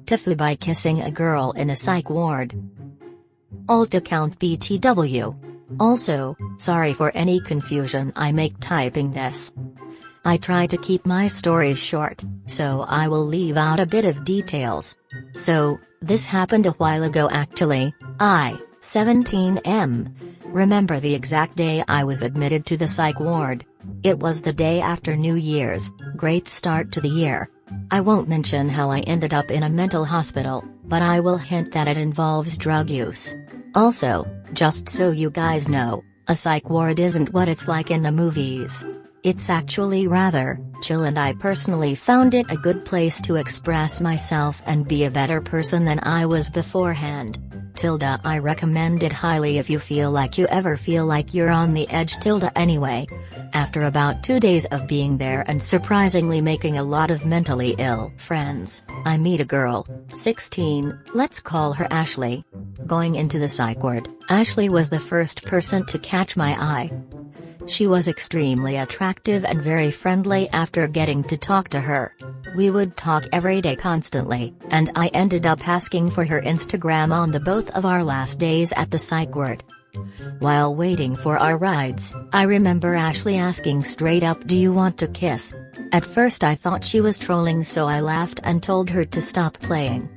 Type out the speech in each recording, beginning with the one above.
TIFU by kissing a girl in a psych ward. Alt account BTW. Also, sorry for any confusion I make typing this. I try to keep my stories short, so I will leave out a bit of details. So, this happened a while ago actually. 17M. Remember the exact day I was admitted to the psych ward. It was the day after New Year's. Great start to the year. I won't mention how I ended up in a mental hospital, but I will hint that it involves drug use. Also, just so you guys know, a psych ward isn't what it's like in the movies. It's actually rather chill, and I personally found it a good place to express myself and be a better person than I was beforehand. I recommend it highly if you feel like you ever feel like you're on the edge. Anyway, after about 2 days of being there and surprisingly making a lot of mentally ill friends, I meet a girl, 16, let's call her Ashley. Going into the psych ward, Ashley was the first person to catch my eye. She was extremely attractive and very friendly. After getting to talk to her, we would talk every day constantly, and I ended up asking for her Instagram on the both of our last days at the psych ward. While waiting for our rides, I remember Ashley asking straight up, "Do you want to kiss?" At first I thought she was trolling, so I laughed and told her to stop playing.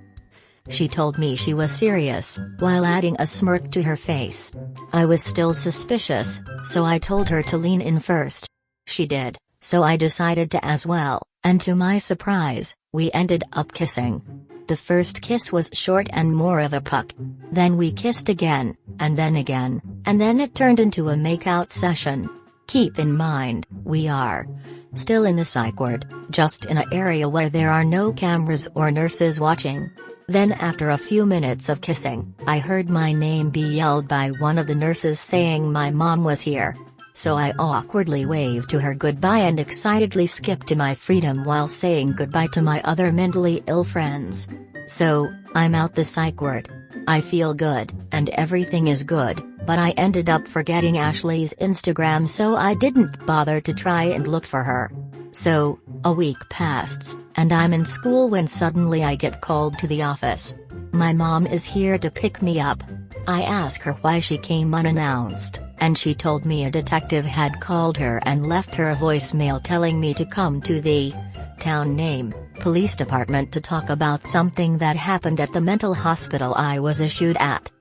She told me she was serious, while adding a smirk to her face. I was still suspicious, so I told her to lean in first. She did, so I decided to as well, and to my surprise, we ended up kissing. The first kiss was short and more of a puck. Then we kissed again, and then it turned into a makeout session. Keep in mind, we are still in the psych ward, just in an area where there are no cameras or nurses watching. Then after a few minutes of kissing, I heard my name be yelled by one of the nurses saying my mom was here. So I awkwardly waved to her goodbye and excitedly skipped to my freedom while saying goodbye to my other mentally ill friends. So, I'm out the psych ward. I feel good, and everything is good, but I ended up forgetting Ashley's Instagram, so I didn't bother to try and look for her. So, a week passed, and I'm in school when suddenly I get called to the office. My mom is here to pick me up. I ask her why she came unannounced, and she told me a detective had called her and left her a voicemail telling me to come to the town name police department to talk about something that happened at the mental hospital I was issued at.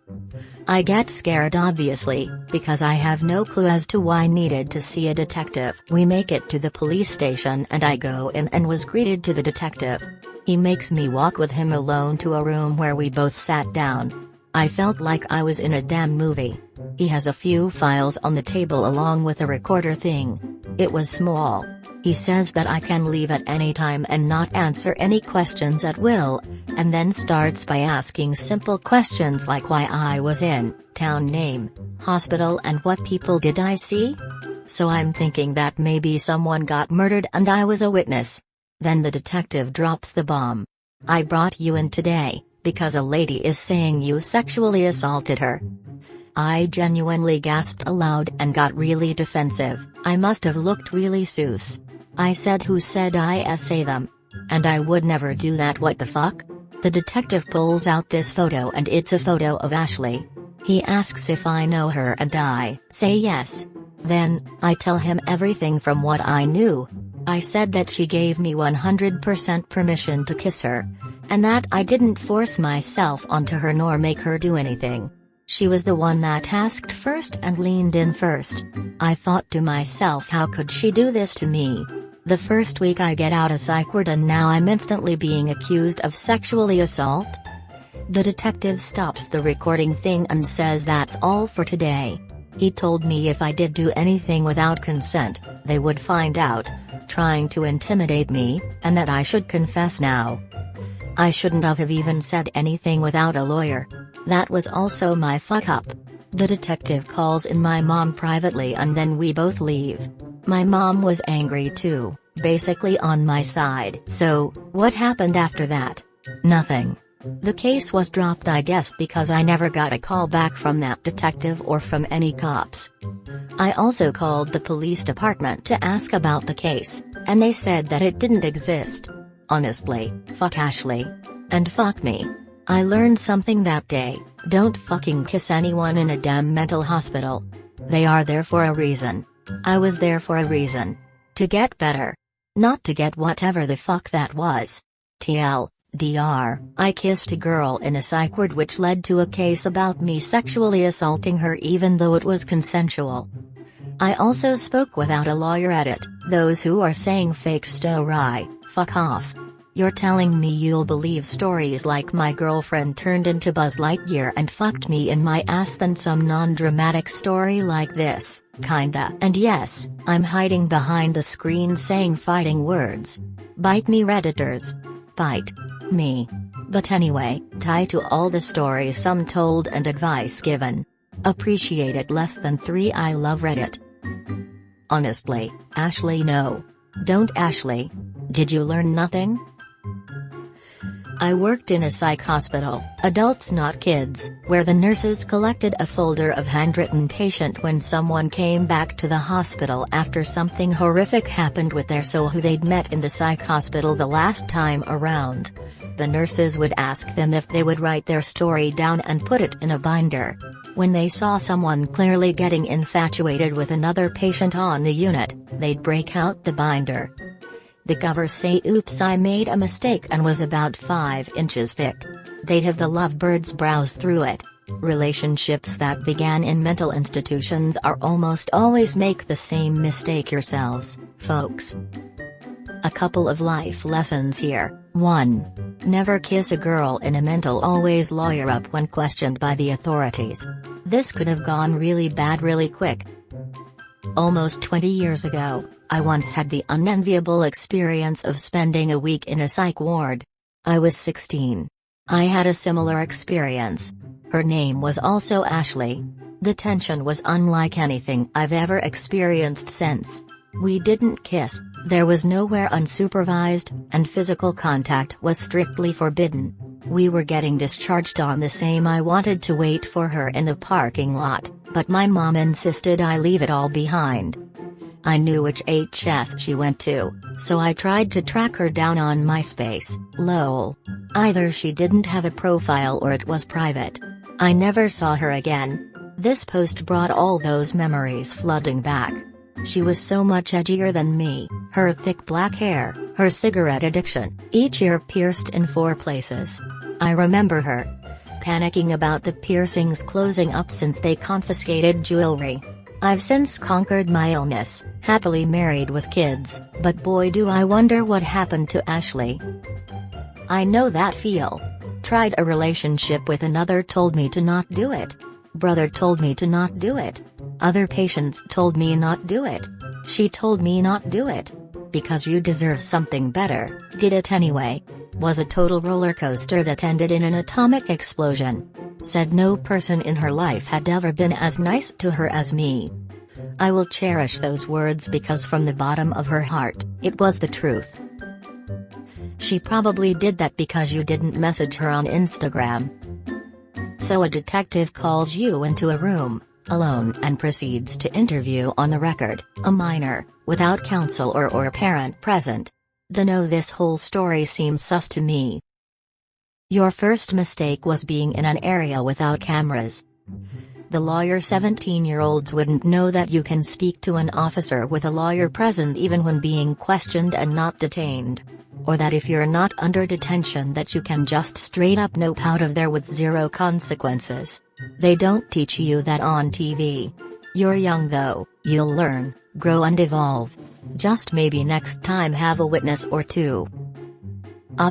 I get scared obviously, because I have no clue as to why I needed to see a detective. We make it to the police station and I go in and was greeted to the detective. He makes me walk with him alone to a room where we both sat down. I felt like I was in a damn movie. He has a few files on the table along with a recorder thing. It was small. He says that I can leave at any time and not answer any questions at will, and then starts by asking simple questions like why I was in town name, hospital, and what people did I see? So I'm thinking that maybe someone got murdered and I was a witness. Then the detective drops the bomb. I brought you in today, because a lady is saying you sexually assaulted her. I genuinely gasped aloud and got really defensive. I must have looked really sus. I said, who said I say them? And I would never do that, what the fuck? The detective pulls out this photo and it's a photo of Ashley. He asks if I know her and I say yes. Then, I tell him everything from what I knew. I said that she gave me 100% permission to kiss her. And that I didn't force myself onto her nor make her do anything. She was the one that asked first and leaned in first. I thought to myself, how could she do this to me? The first week I get out of psych ward and now I'm instantly being accused of sexually assault? The detective stops the recording thing and says that's all for today. He told me if I did do anything without consent, they would find out, trying to intimidate me, and that I should confess now. I shouldn't have even said anything without a lawyer. That was also my fuck up. The detective calls in my mom privately and then we both leave. My mom was angry too, basically on my side. So, what happened after that? Nothing. The case was dropped, I guess, because I never got a call back from that detective or from any cops. I also called the police department to ask about the case, and they said that it didn't exist. Honestly, fuck Ashley. And fuck me. I learned something that day: don't fucking kiss anyone in a damn mental hospital. They are there for a reason. I was there for a reason. To get better. Not to get whatever the fuck that was. TLDR, I kissed a girl in a psych ward, which led to a case about me sexually assaulting her even though it was consensual. I also spoke without a lawyer at it. Those who are saying fake story, fuck off. You're telling me you'll believe stories like my girlfriend turned into Buzz Lightyear and fucked me in my ass than some non-dramatic story like this, kinda. And yes, I'm hiding behind a screen saying fighting words. Bite me, Redditors. Bite me. But anyway, tie to all the stories some told and advice given. Appreciate it less than 3. I love Reddit. Honestly, Ashley, no. Don't Ashley. Did you learn nothing? I worked in a psych hospital, adults not kids, where the nurses collected a folder of handwritten patient when someone came back to the hospital after something horrific happened with their soul who they'd met in the psych hospital the last time around. The nurses would ask them if they would write their story down and put it in a binder. When they saw someone clearly getting infatuated with another patient on the unit, they'd break out the binder. The covers say "Oops, I made a mistake" and was about 5 inches thick. They'd have the lovebirds browse through it. Relationships that began in mental institutions are almost always make the same mistake yourselves, folks. A couple of life lessons here. 1. Never kiss a girl in a mental. Always lawyer up when questioned by the authorities. This could have gone really bad really quick. Almost 20 years ago, I once had the unenviable experience of spending a week in a psych ward. I was 16. I had a similar experience. Her name was also Ashley. The tension was unlike anything I've ever experienced since. We didn't kiss, there was nowhere unsupervised, and physical contact was strictly forbidden. We were getting discharged on the same. I wanted to wait for her in the parking lot, but my mom insisted I leave it all behind. I knew which HS she went to, so I tried to track her down on MySpace, lol. Either she didn't have a profile or it was private. I never saw her again. This post brought all those memories flooding back. She was so much edgier than me, her thick black hair, her cigarette addiction, each ear pierced in 4 places. I remember her panicking about the piercings closing up since they confiscated jewelry. I've since conquered my illness, happily married with kids, but boy do I wonder what happened to Ashley. I know that feel. Tried a relationship with another, told me to not do it. Brother told me to not do it. Other patients told me not do it. She told me not do it. Because you deserve something better, did it anyway. Was a total roller coaster that ended in an atomic explosion. Said no person in her life had ever been as nice to her as me. I will cherish those words because from the bottom of her heart, it was the truth. She probably did that because you didn't message her on Instagram. So a detective calls you into a room, alone, and proceeds to interview on the record, a minor, without counsel or parent present. Dunno, this whole story seems sus to me. Your first mistake was being in an area without cameras. The lawyer. 17-year-olds wouldn't know that you can speak to an officer with a lawyer present even when being questioned and not detained. Or that if you're not under detention that you can just straight up nope out of there with 0 consequences. They don't teach you that on TV. You're young though, you'll learn, grow and evolve. Just maybe next time have a witness or 2.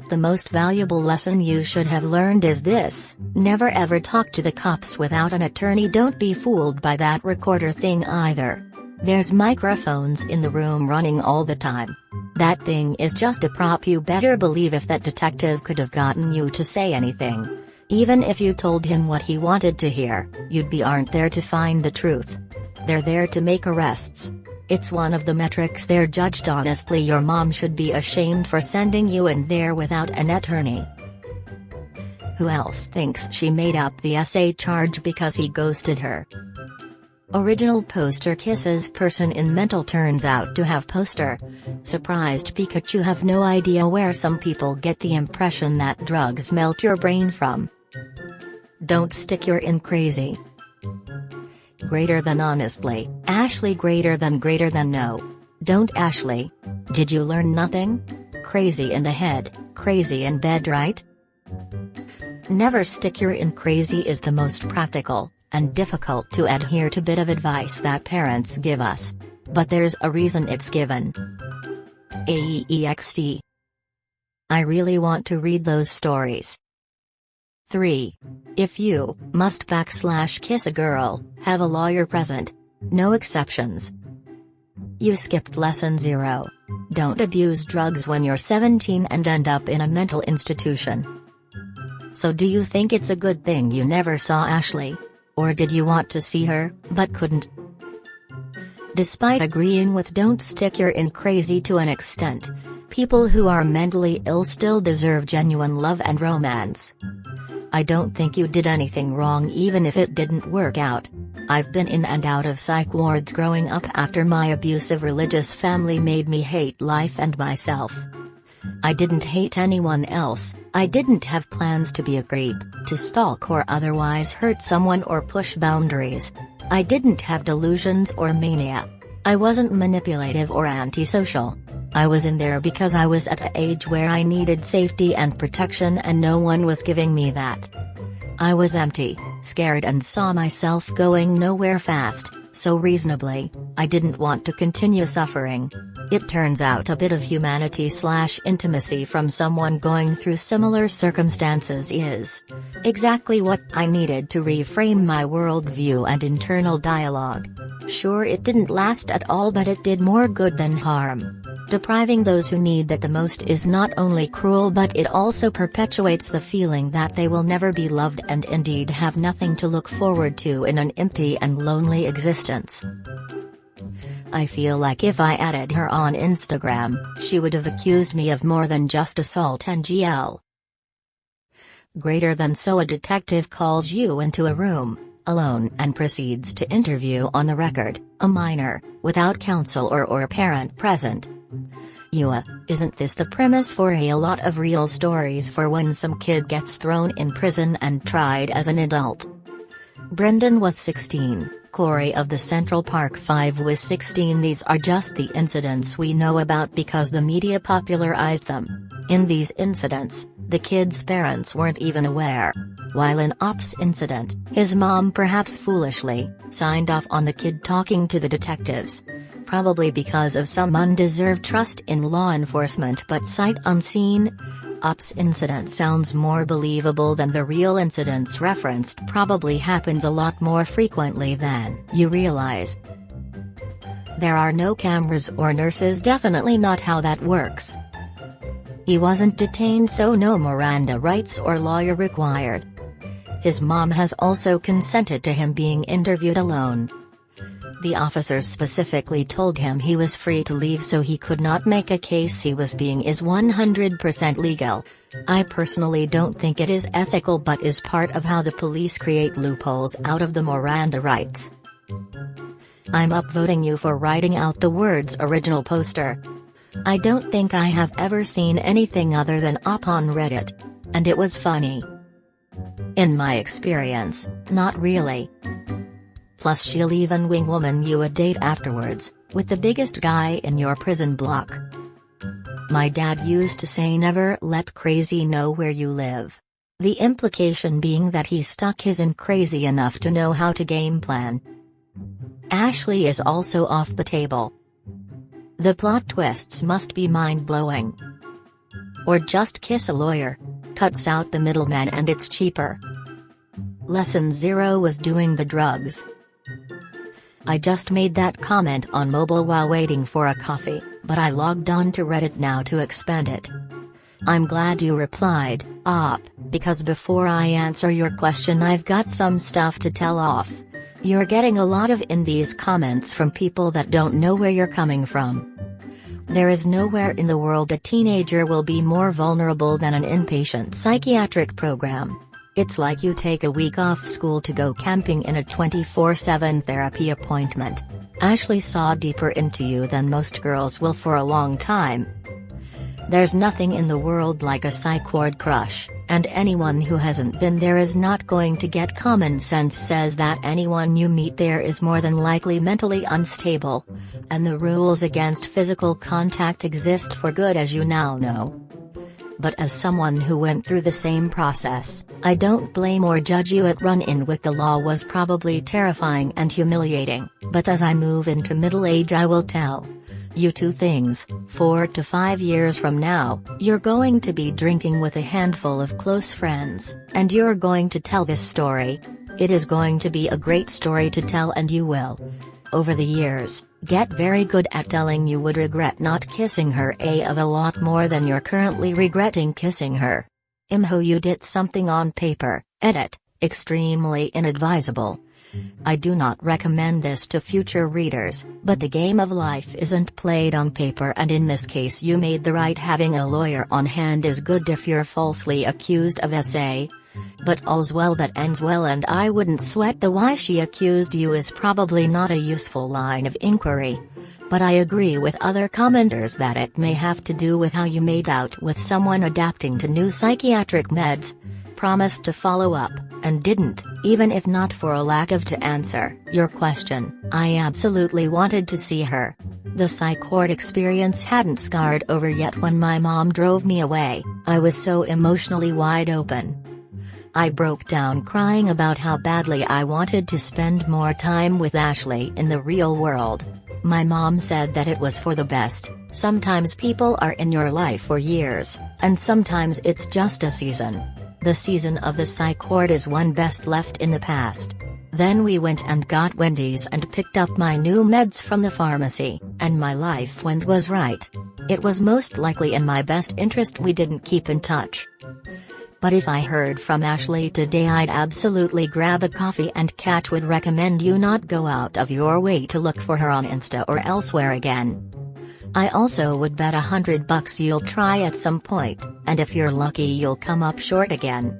The most valuable lesson you should have learned is this: never ever talk to the cops without an attorney. Don't be fooled by that recorder thing either. There's microphones in the room running all the time. That thing is just a prop. You better believe if that detective could have gotten you to say anything, even if you told him what he wanted to hear, you'd be aren't there to find the truth. They're there to make arrests. It's one of the metrics they're judged. Honestly, your mom should be ashamed for sending you in there without an attorney. Who else thinks she made up the essay charge because he ghosted her? Original poster kisses person in mental turns out to have poster. Surprised Pikachu have no idea where some people get the impression that drugs melt your brain from. Don't stick your in crazy. Greater than honestly, Ashley greater than no. Don't Ashley. Did you learn nothing? Crazy in the head, crazy in bed, right? Never stick your in crazy is the most practical and difficult to adhere to bit of advice that parents give us. But there's a reason it's given. AEXT. I really want to read those stories. 3. If you must kiss a girl, have a lawyer present. No exceptions. You skipped lesson 0. Don't abuse drugs when you're 17 and end up in a mental institution. So do you think it's a good thing you never saw Ashley? Or did you want to see her, but couldn't? Despite agreeing with don't stick your in crazy to an extent, people who are mentally ill still deserve genuine love and romance. I don't think you did anything wrong even if it didn't work out. I've been in and out of psych wards growing up after my abusive religious family made me hate life and myself. I didn't hate anyone else, I didn't have plans to be a creep, to stalk or otherwise hurt someone or push boundaries. I didn't have delusions or mania. I wasn't manipulative or antisocial. I was in there because I was at an age where I needed safety and protection and no one was giving me that. I was empty, scared and saw myself going nowhere fast, so reasonably, I didn't want to continue suffering. It turns out a bit of humanity/intimacy from someone going through similar circumstances is exactly what I needed to reframe my worldview and internal dialogue. Sure, it didn't last at all, but it did more good than harm. Depriving those who need that the most is not only cruel, but it also perpetuates the feeling that they will never be loved and indeed have nothing to look forward to in an empty and lonely existence. I feel like if I added her on Instagram, she would have accused me of more than just assault and GL. Greater than so, a detective calls you into a room, alone, and proceeds to interview on the record, a minor, without counsel or parent present. Isn't this the premise for a lot of real stories for when some kid gets thrown in prison and tried as an adult? Brendan was 16, Corey of the Central Park 5 was 16. These are just the incidents we know about because the media popularized them. In these incidents, the kid's parents weren't even aware. While in Op's incident, his mom perhaps foolishly signed off on the kid talking to the detectives. Probably because of some undeserved trust in law enforcement, but sight unseen. Op's incident sounds more believable than the real incidents referenced. Probably happens a lot more frequently than you realize. There are no cameras or nurses, definitely not how that works. He wasn't detained, so no Miranda rights or lawyer required. His mom has also consented to him being interviewed alone. The officers specifically told him he was free to leave, so he could not make a case he was being is 100% legal. I personally don't think it is ethical, but is part of how the police create loopholes out of the Miranda rights. I'm upvoting you for writing out the words original poster. I don't think I have ever seen anything other than Op on Reddit. And it was funny. In my experience, not really. Plus she'll even wing woman you a date afterwards, with the biggest guy in your prison block. My dad used to say never let crazy know where you live. The implication being that he stuck his in crazy enough to know how to game plan. Ashley is also off the table. The plot twists must be mind-blowing. Or just kiss a lawyer. Cuts out the middleman and it's cheaper. Lesson 0 was doing the drugs. I just made that comment on mobile while waiting for a coffee, but I logged on to Reddit now to expand it. I'm glad you replied, Op, because before I answer your question I've got some stuff to tell off. You're getting a lot of in these comments from people that don't know where you're coming from. There is nowhere in the world a teenager will be more vulnerable than an inpatient psychiatric program. It's like you take a week off school to go camping in a 24/7 therapy appointment. Ashley saw deeper into you than most girls will for a long time. There's nothing in the world like a psych ward crush, and anyone who hasn't been there is not going to get. Common sense says that anyone you meet there is more than likely mentally unstable. And the rules against physical contact exist for good, as you now know. But as someone who went through the same process, I don't blame or judge you. At run-in with the law was probably terrifying and humiliating, but as I move into middle age I will tell you two things. 4 to 5 years from now, you're going to be drinking with a handful of close friends, and you're going to tell this story. It is going to be a great story to tell, and you will, over the years, get very good at telling. You would regret not kissing her of a lot more than you're currently regretting kissing her. Imho, you did something on paper. Edit, extremely inadvisable. I do not recommend this to future readers, but the game of life isn't played on paper, and in this case you made the right. Having a lawyer on hand is good if you're falsely accused of SA. But all's well that ends well, and I wouldn't sweat the why she accused you is probably not a useful line of inquiry. But I agree with other commenters that it may have to do with how you made out with someone adapting to new psychiatric meds, promised to follow up, and didn't, even if not for a lack of to answer your question. I absolutely wanted to see her. The psych ward experience hadn't scarred over yet. When my mom drove me away, I was so emotionally wide open. I broke down crying about how badly I wanted to spend more time with Ashley in the real world. My mom said that it was for the best. Sometimes people are in your life for years, and sometimes it's just a season. The season of the psych ward is one best left in the past. Then we went and got Wendy's and picked up my new meds from the pharmacy, and my life was right. It was most likely in my best interest we didn't keep in touch. But if I heard from Ashley today, I'd absolutely grab a coffee, and Kat would recommend you not go out of your way to look for her on Insta or elsewhere again. I also would bet $100 you'll try at some point, and if you're lucky you'll come up short again.